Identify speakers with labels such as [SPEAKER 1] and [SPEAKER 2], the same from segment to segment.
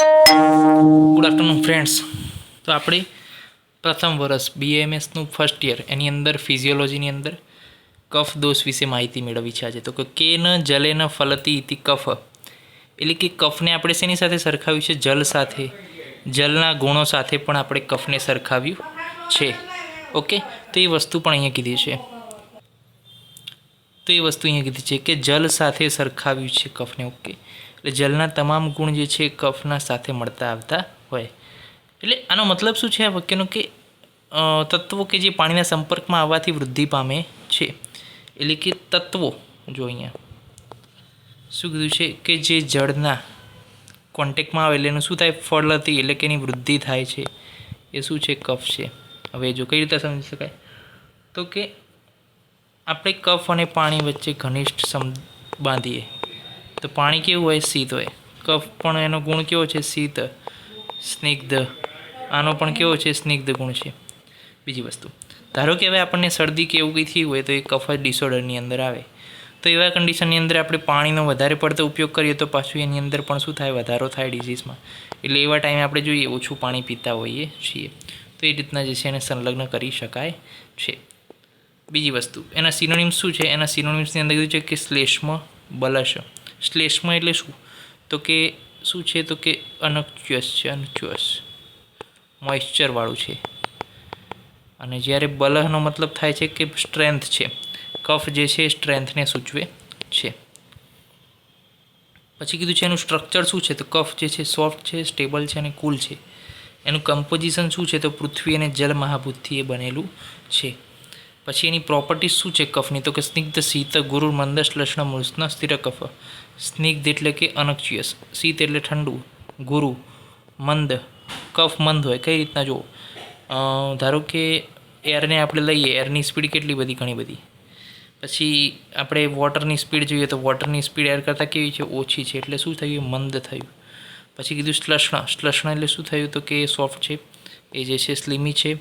[SPEAKER 1] Good afternoon friends. તો આપણે પ્રથમ વર્ષ BAMSનું ફર્સ્ટ યર એની અંદર ફિઝિયોલોજીની અંદર કફ દોષ વિશે માહિતી મેળવી છે આજે. તો કે કેન જલેન ફલતી ઇતિ કફ, એટલે કે કફને આપણે શેની સાથે સરખાવ્યું છે? જલ સાથે. જલના ગુણો સાથે પણ આપણે કફને સરખાવ્યું છે. ઓકે, તો એ વસ્તુ પણ અહીંયા કીધી છે કે જલ સાથે સરખાવ્યું છે કફને. ઓકે, એટલે જલના તમામ ગુણ જે છે કફના સાથે મળતા આવતા હોય. એટલે આનો મતલબ શું છે આ વાક્યનો? કે તત્વો કે જે પાણીના સંપર્કમાં આવવાથી વૃદ્ધિ પામે છે. એટલે કે તત્વો, જો અહીંયા શું કીધું છે કે જે જળના કોન્ટેક્ટમાં આવે એટલે એનું શું થાય? ફળતી, એટલે કે એની વૃદ્ધિ થાય છે. એ શું છે? કફ છે. હવે જો કઈ રીતે સમજી શકાય? તો કે આપણે કફ અને પાણી વચ્ચે ઘનિષ્ઠ બાંધીએ તો પાણી કેવું હોય? શીત હોય. કફ પણ એનો ગુણ કેવો છે? શીત, સ્નિગ્ધ. આનો પણ કેવો છે? સ્નિગ્ધ ગુણ છે. બીજી વસ્તુ, ધારો કે હવે આપણને શરદી કે એવું કંઈ થયું હોય તો એ કફ ડિસઓર્ડરની અંદર આવે. તો એવા કન્ડિશનની અંદર આપણે પાણીનો વધારે પડતો ઉપયોગ કરીએ તો પાછું એની અંદર પણ શું થાય? વધારો થાય ડિઝીઝમાં. એટલે એવા ટાઈમે આપણે જોઈએ ઓછું પાણી પીતા હોઈએ છીએ. તો એ રીતના જે છે એને સંલગ્ન કરી શકાય છે. બીજી વસ્તુ, એના સિનોનિમ્સ શું છે? એના સિનોનિમ્સની અંદર કીધું છે કે શ્લેષ્મ, બલશ. શ્લેષ્મ એટલે શું? તો કે શું છે? તો કે અનક્ચ્યુઅસ છે, અનક્ચ્યુઅસ, મોઇશ્ચરવાળું છે. અને જ્યારે બલહનો મતલબ થાય છે કે સ્ટ્રેન્થ છે. કફ જે છે એ સ્ટ્રેન્થને સૂચવે છે. પછી કીધું છે એનું સ્ટ્રક્ચર શું છે? તો કફ જે છે સોફ્ટ છે, સ્ટેબલ છે અને કુલ છે. એનું કમ્પોઝિશન શું છે? તો પૃથ્વી અને જલ મહાભૂતથી એ બનેલું છે. પછી એની પ્રોપર્ટીઝ શું છે કફની? તો કે સ્નિગ્ધ, શીત, ગુરુ, મંદ, શ્લેષ્ણ, મૃષ્ણ, સ્થિર કફ. સ્નિગ્ધ એટલે કે અનક્ચ્યુઅસ, શીત એટલે ઠંડુ, ગુરુ મંદ, કફ મંદ હોય. કઈ રીતના? જો ધારો કે એરને આપણે લઈએ, એરની સ્પીડ કેટલી બધી? ઘણી બધી. પછી આપણે વોટરની સ્પીડ જોઈએ તો વોટરની સ્પીડ એર કરતાં કેવી છે? ઓછી છે. એટલે શું થયું? મંદ થયું. પછી કીધું શ્લેષ્ણ. શ્લેષ્ણ એટલે શું થયું? તો કે સોફ્ટ છે, એ જે છે સ્લીમી છે.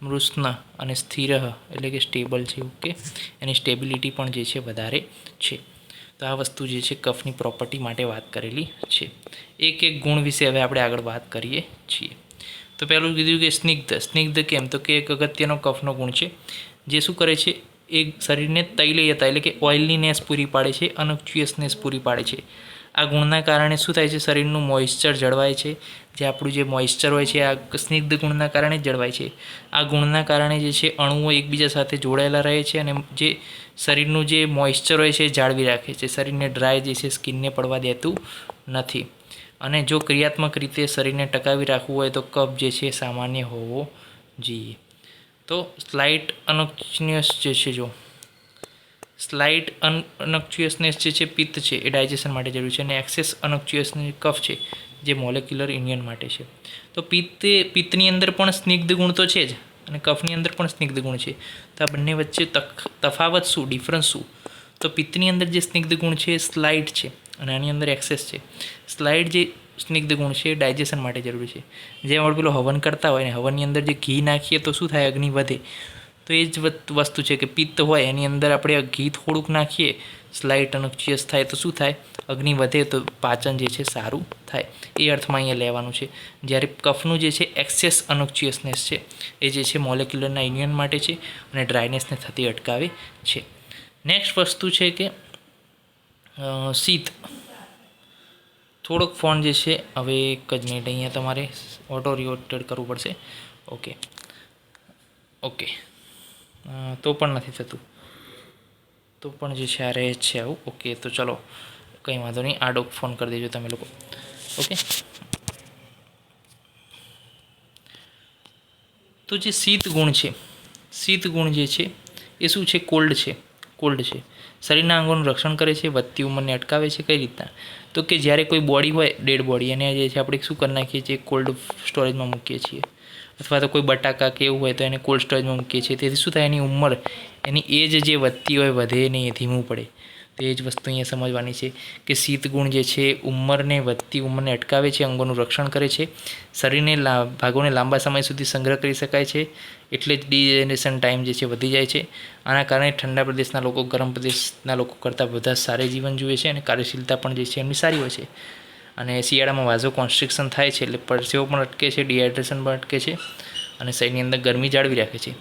[SPEAKER 1] મૃષ્ણ અને સ્થિર એટલે કે સ્ટેબલ છે. ઓકે, એની સ્ટેબિલિટી પણ જે છે વધારે છે. તો આ વસ્તુ જે છે કફની પ્રોપર્ટી માટે વાત કરેલી છે. એક એક ગુણ વિશે હવે આપણે આગળ વાત કરીએ છીએ. તો પહેલું કીધું કે સ્નિગ્ધ. સ્નિગ્ધ કેમ? તો કે એક અગત્યનો કફનો ગુણ છે જે શું કરે છે? એ શરીરને તૈલીયતા એટલે કે ઓઇલીનેસ પૂરી પાડે છે, અનક્ચ્યુઅસનેસ પૂરી પાડે છે. આ ગુણના કારણે શું થાય છે? શરીરનું મોઇશ્ચર જળવાય છે. જે આપણું જે મોઇશ્ચર હોય છે આ સ્નિગ્ધ ગુણના કારણે જ જળવાય છે. આ ગુણના કારણે જે છે અણુઓ એકબીજા સાથે જોડાયેલા રહે છે અને જે શરીરનું જે મોઇશ્ચર હોય છે એ જાળવી રાખે છે. શરીરને ડ્રાય જે છે સ્કિનને પડવા દેતું નથી. અને જો ક્રિયાત્મક રીતે શરીરને ટકાવી રાખવું હોય તો કફ જે છે સામાન્ય હોવો જોઈએ. તો સ્લાઇટ અનક્ચ્યુઅસ જે છે, જો સ્લાઇટ અનક્ચ્યુઅસનેસ જે છે પિત્ત છે એ ડાયજેશન માટે જરૂરી છે. અને એક્સેસ અનક્ચ્યુઅસનેસ કફ છે જે મોલેક્યુલર યુનિયન માટે છે. તો પિત્તની અંદર પણ સ્નિગ્ધ ગુણ તો છે જ અને કફની અંદર પણ સ્નિગ્ધ ગુણ છે. તો આ બંને વચ્ચે તફાવત શું? ડિફરન્સ શું? તો પિત્તની અંદર જે સ્નિગ્ધ ગુણ છે એ સ્લાઇટ છે અને આની અંદર એક્સેસ છે. સ્લાઇટ જે સ્નિગ્ધ ગુણ છે એ ડાયજેશન માટે જરૂરી છે. જેમ આપણે પેલો હવન કરતા હોય ને, હવનની અંદર જે ઘી નાખીએ તો શું થાય? અગ્નિ વધે. તો એ જ વસ્તુ છે કે પિત્ત હોય એની અંદર આપણે ઘી થોડુંક નાખીએ, સ્લાઇટ અનક્ચ્યુઅસ થાય તો શું થાય? અગ્નિ વધે તો પાચન જે છે સારું થાય. એ અર્થમાં અહીંયા લેવાનું છે. જ્યારે કફનું જે છે એક્સેસ અનક્ચ્યુઅસનેસ છે એ જે છે મોલેક્યુલરના યુનિયન માટે છે અને ડ્રાયનેસને થતી અટકાવે છે. નેક્સ્ટ વસ્તુ છે કે શીત. થોડોક ફોન જે છે હવે એક જ મિનિટ અહીંયા તમારે ઓટો રિઓટેડ કરવું પડશે. ઓકે, તો પણ નથી થતું. તો પણ જે છે આ રહે છે આવું. ઓકે, તો ચલો કંઈ વાંધો નહીં, આડો ફોન કરી દેજો તમે લોકો. ઓકે, તો જે શીત ગુણ છે, શીત ગુણ જે છે એ શું છે? કોલ્ડ છે. શરીરના અંગોનું રક્ષણ કરે છે, વધતી ઉંમરને અટકાવે છે. કઈ રીતના? તો કે જ્યારે કોઈ બોડી હોય, ડેડ બોડી, અને જે છે આપણે શું કરી નાખીએ છીએ? કોલ્ડ સ્ટોરેજમાં મૂકીએ છીએ. અથવા તો કોઈ બટાકા કે એવું હોય તો એને કોલ્ડ સ્ટોરેજમાં મૂકીએ છીએ. તેથી શું થાય? એની ઉંમર, એની એજ જે વધતી હોય વધે નહીં, એ ધીમું પડે. તો એ જ વસ્તુ અહીંયા સમજવાની છે કે શીત ગુણ જે છે વધતી ઉંમરને અટકાવે છે, અંગોનું રક્ષણ કરે છે, શરીરને ભાગોને લાંબા સમય સુધી સંગ્રહ કરી શકાય છે. એટલે જ ડિહાઇડ્રેશન ટાઈમ જે છે વધી જાય છે. આના કારણે ઠંડા પ્રદેશના લોકો ગરમ પ્રદેશના લોકો કરતાં બધા સારી જીવન જીવે છે અને કાર્યશીલતા પણ જે છે એમની સારી હોય છે. અને શિયાળામાં વાઝો કોન્સ્ટ્રિક્શન થાય છે એટલે પરસેવો પણ અટકે છે, ડિહાઇડ્રેશન પણ અટકે છે અને શરીરની અંદર ગરમી જાળવી રાખે છે.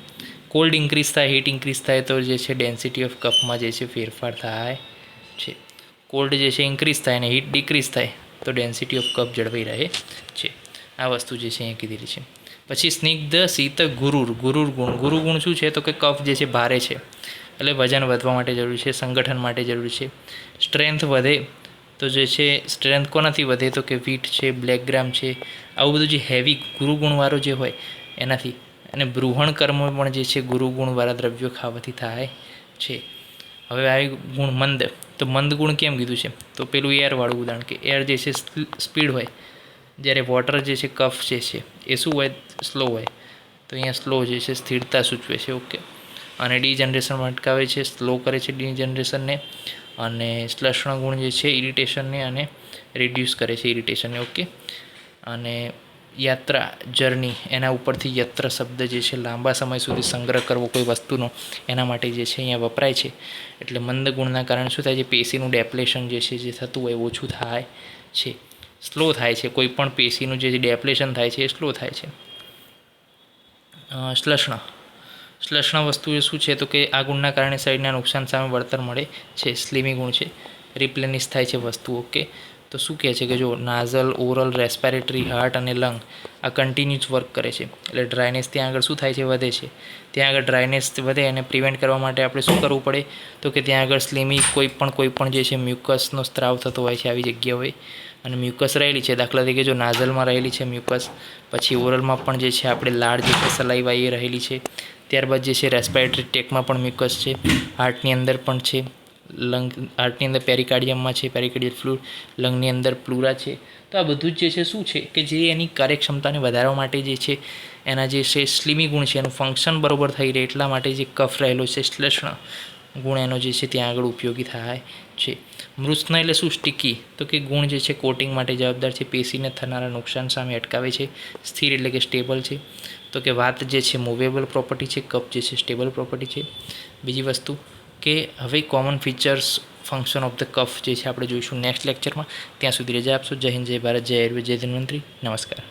[SPEAKER 1] કોલ્ડ ઇન્ક્રીઝ થાય, હીટ ઇન્ક્રીઝ થાય તો જે છે ડેન્સિટી ઓફ કફમાં જે છે ફેરફાર થાય છે. કોલ્ડ જે છે ઇન્ક્રીઝ થાય અને હીટ ડિક્રીઝ થાય તો ડેન્સિટી ઓફ કફ જળવાઈ રહે છે. આ વસ્તુ જે છે અહીંયા કીધેલી છે. પછી સ્નિગ્ધ શીત ગુરુર ગુણ શું છે તો કે કફ જે છે ભારે છે એટલે વજન વધવા માટે જરૂરી છે, સંગઠન માટે જરૂરી છે. સ્ટ્રેન્થ વધે તો જે છે સ્ટ્રેન્થ કોનાથી વધે તો કે વીટ છે, બ્લેક ગ્રામ છે, આવું બધું જે હેવી ગુરુગુણવાળો જે હોય એનાથી. અને બૃહણ કર્મ પણ જે છે ગુરુગુણવાળા દ્રવ્યો ખાવાથી થાય છે. હવે આવી ગુણ મંદ, તો મંદ ગુણ કેમ કીધું છે તો પેલું એરવાળું ઉદાહરણ કે એર જે છે સ્પીડ હોય, જ્યારે વોટર જે છે કફ જે છે એ શું હોય સ્લો હોય, તો અહીંયા સ્લો જે છે સ્થિરતા સૂચવે છે. ઓકે, અને ડીજનરેશન અટકાવે છે, સ્લો કરે છે ડીજનરેશનને. અને શ્લેષણ ગુણ જે છે ઇરિટેશનને અને રિડ્યુસ કરે છે ઇરિટેશનને. ઓકે, અને યાત્રા જર્ની એના ઉપરથી યત્ર શબ્દ જે છે લાંબા સમય સુધી સંગ્રહ કરવો કોઈ વસ્તુનો એના માટે જે છે અહીંયા વપરાય છે. એટલે મંદ ગુણના કારણે શું થાય છે પેશીનું ડેપ્લેશન જે છે જે થતું હોય ઓછું થાય છે, સ્લો થાય છે. કોઈ પણ પેશીનું જે ડેપ્લેશન થાય છે એ સ્લો થાય છે. શ્લેષણ વસ્તુ એ શું છે તો કે આ ગુણના કારણે શરીરના નુકસાન સામે વળતર મળે છે. સ્લીમી ગુણ છે, રિપ્લેનિશ થાય છે વસ્તુ. ઓકે, તો શું કહે છે કે જો નાઝલ, ઓરલ, રેસ્પિરેટરી, હાર્ટ અને લંગ આ કન્ટિન્યુઅસ વર્ક કરે છે. એટલે ડ્રાયનેસ ત્યાં આગળ શું થાય છે વધે છે. ત્યાં આગળ ડ્રાયનેસ વધે અને પ્રિવેન્ટ કરવા માટે આપણે શું કરવું પડે તો કે ત્યાં આગળ સ્લીમી કોઈ પણ જે છે મ્યુકસનો સ્ત્રાવ થતો હોય છે આવી જગ્યાઓએ, અને મ્યુકસ રહેલી છે. દાખલા તરીકે જો નાઝલમાં રહેલી છે મ્યુકસ, પછી ઓરલમાં પણ જે છે આપણે લાળ જે છે સલાઈવા એ રહેલી છે. ત્યારબાદ જે છે રેસ્પિરેટરી ટેકમાં પણ મ્યુકસ છે, હાર્ટની અંદર પણ છે, હાર્ટની અંદર પેરિકાર્ડિયમમાં છે પેરિકાર્ડિયલ ફ્લુઇડ, લંગની અંદર પ્લુરા છે. તો આ બધું જ જે છે શું છે કે જે એની કાર્યક્ષમતાને વધારવા માટે જે છે એના જે છે સ્લીમી ગુણ છે એનું ફંક્શન બરોબર થઈ રહે એટલા માટે જે કફ રહેલો છે શ્લેષણ ગુણ એનો જે છે ત્યાં આગળ ઉપયોગી થાય છે. મૃત્સના એટલે શું સ્ટીકી, તો કે ગુણ જે છે કોટિંગ માટે જવાબદાર છે, પેશીને થનારા નુકસાન સામે અટકાવે છે. સ્થિર એટલે કે સ્ટેબલ છે, તો કે વાત જે છે મૂવેબલ પ્રોપર્ટી છે, કફ જે છે સ્ટેબલ પ્રોપર્ટી છે. બીજી વસ્તુ કે હવે common features function of the cough જે છે આપણે જોઈશું નેક્સ્ટ લેક્ચરમાં. ત્યાં સુધી રજા આપશો. જય હિન્દ, જય ભારત, જય આયુર્વેદ, જય ધન્વંતરી. નમસ્કાર.